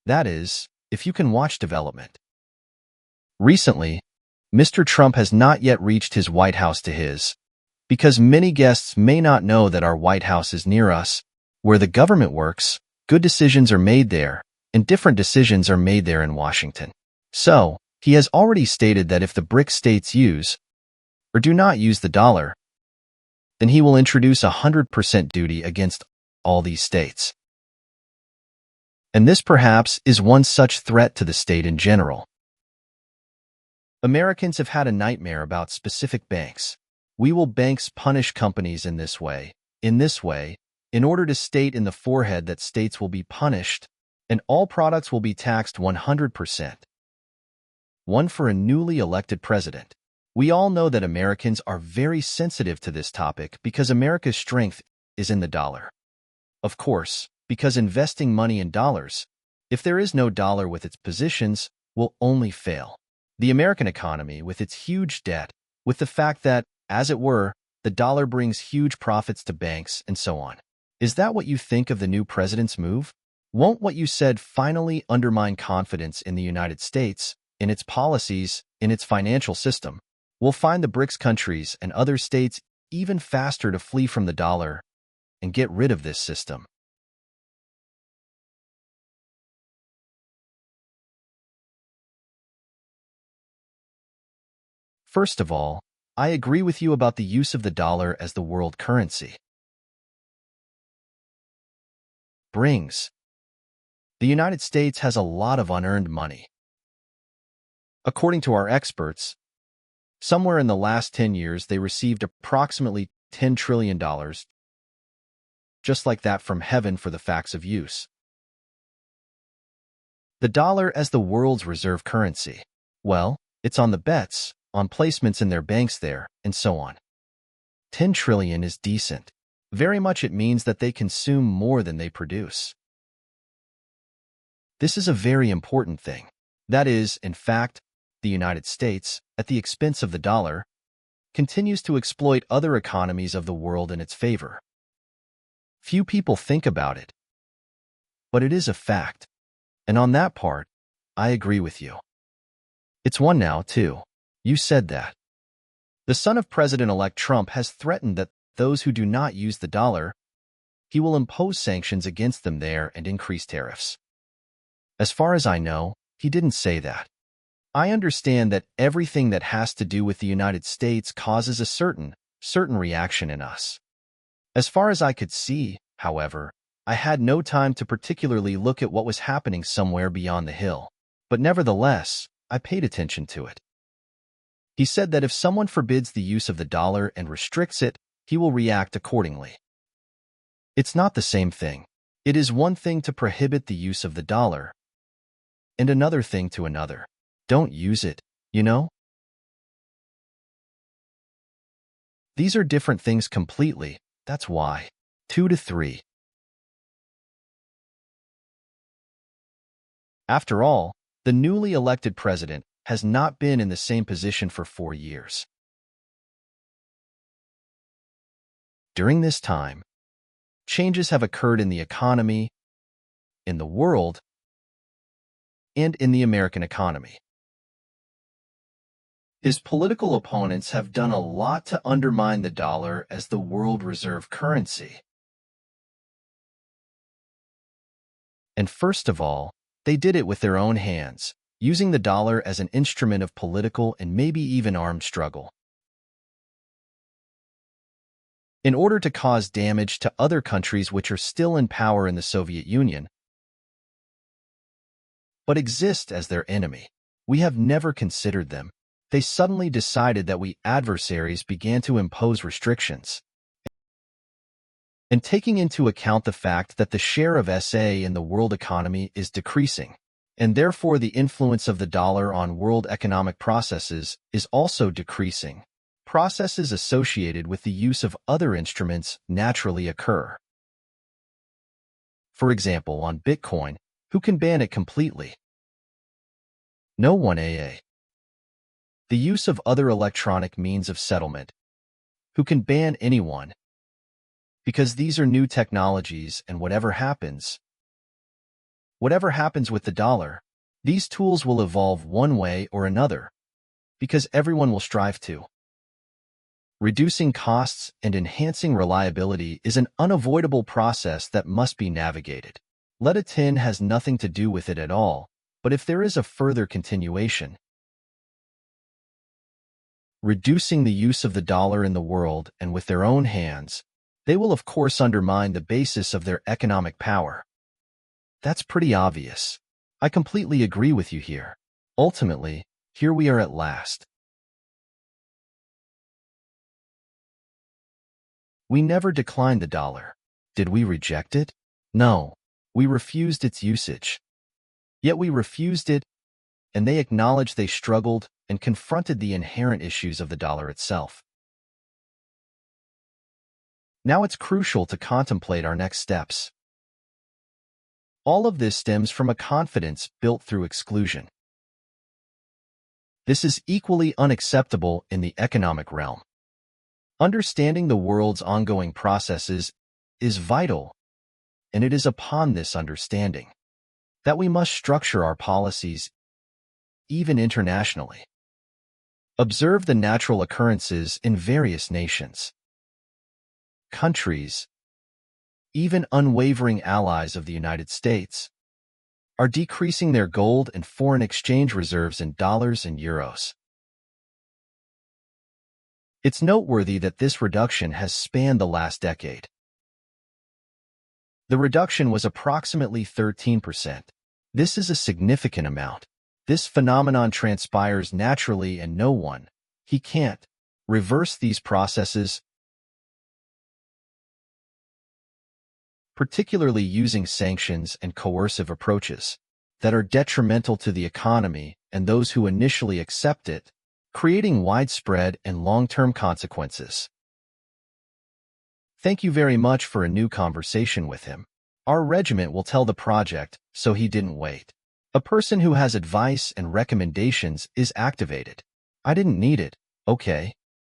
That is, if you can watch development. Recently, Mr. Trump has not yet reached his White House to his, because many guests may not know that our White House is near us, where the government works, good decisions are made there, and different decisions are made there in Washington. So, he has already stated that if the BRICS states use or do not use the dollar, then he will introduce 100% duty against all these states. And this perhaps is one such threat to the state in general. Americans have had a nightmare about specific banks. Will banks punish companies in this way, in order to state in the forehead that states will be punished and all products will be taxed 100%. One for a newly elected president. We all know that Americans are very sensitive to this topic because America's strength is in the dollar. Of course, because investing money in dollars, if there is no dollar with its positions, will only fail. The American economy, with its huge debt, with the fact that, as it were, the dollar brings huge profits to banks and so on. Is that what you think of the new president's move? Won't what you said finally undermine confidence in the United States, in its policies, in its financial system? Will find the BRICS countries and other states even faster to flee from the dollar and get rid of this system. First of all, I agree with you about the use of the dollar as the world currency. The United States has a lot of unearned money. According to our experts, somewhere in the last 10 years they received approximately $10 trillion, just like that from heaven for the facts of use. The dollar as the world's reserve currency. Well, it's on the bets, on placements in their banks there, and so on. 10 trillion is decent. Very much it means that they consume more than they produce. This is a very important thing. That is, in fact, the United States, at the expense of the dollar, continues to exploit other economies of the world in its favor. Few people think about it, but it is a fact. And on that part, I agree with you. It's one now, too. You said that. The son of President-elect Trump has threatened that those who do not use the dollar, he will impose sanctions against them there and increase tariffs. As far as I know, he didn't say that. I understand that everything that has to do with the United States causes a certain reaction in us. As far as I could see, however, I had no time to particularly look at what was happening somewhere beyond the hill. But nevertheless, I paid attention to it. He said that if someone forbids the use of the dollar and restricts it, he will react accordingly. It's not the same thing. It is one thing to prohibit the use of the dollar, and another thing to another. Don't use it, you know? These are different things completely, that's why. 2 to 3. After all, the newly elected president has not been in the same position for 4 years. During this time, changes have occurred in the economy, in the world, and in the American economy. His political opponents have done a lot to undermine the dollar as the world reserve currency. And first of all, they did it with their own hands, using the dollar as an instrument of political and maybe even armed struggle. In order to cause damage to other countries which are still in power in the Soviet Union, but exist as their enemy. We have never considered them. They suddenly decided that we adversaries began to impose restrictions. And taking into account the fact that the share of SA in the world economy is decreasing, and therefore the influence of the dollar on world economic processes is also decreasing, processes associated with the use of other instruments naturally occur. For example, on Bitcoin, who can ban it completely? No one. The use of other electronic means of settlement, who can ban anyone? Because these are new technologies and whatever happens, Whatever happens with the dollar, these tools will evolve one way or another, because everyone will strive to. Reducing costs and enhancing reliability is an unavoidable process that must be navigated. Vladimir has nothing to do with it at all, but if there is a further continuation, reducing the use of the dollar in the world and with their own hands, they will of course undermine the basis of their economic power. That's pretty obvious. I completely agree with you here. Ultimately, here we are at last. We never declined the dollar. Did we reject it? No. We refused its usage. Yet we refused it, and they acknowledged they struggled and confronted the inherent issues of the dollar itself. Now it's crucial to contemplate our next steps. All of this stems from a confidence built through exclusion. This is equally unacceptable in the economic realm. Understanding the world's ongoing processes is vital, and it is upon this understanding that we must structure our policies, even internationally. Observe the natural occurrences in various nations, countries, even unwavering allies of the United States, are decreasing their gold and foreign exchange reserves in dollars and euros. It's noteworthy that this reduction has spanned the last decade. The reduction was approximately 13%. This is a significant amount. This phenomenon transpires naturally and he can't reverse these processes, particularly using sanctions and coercive approaches that are detrimental to the economy and those who initially accept it, creating widespread and long-term consequences. Thank you very much for a new conversation with him. Our regiment will tell the project, so he didn't wait. A person who has advice and recommendations is activated. I didn't need it, okay.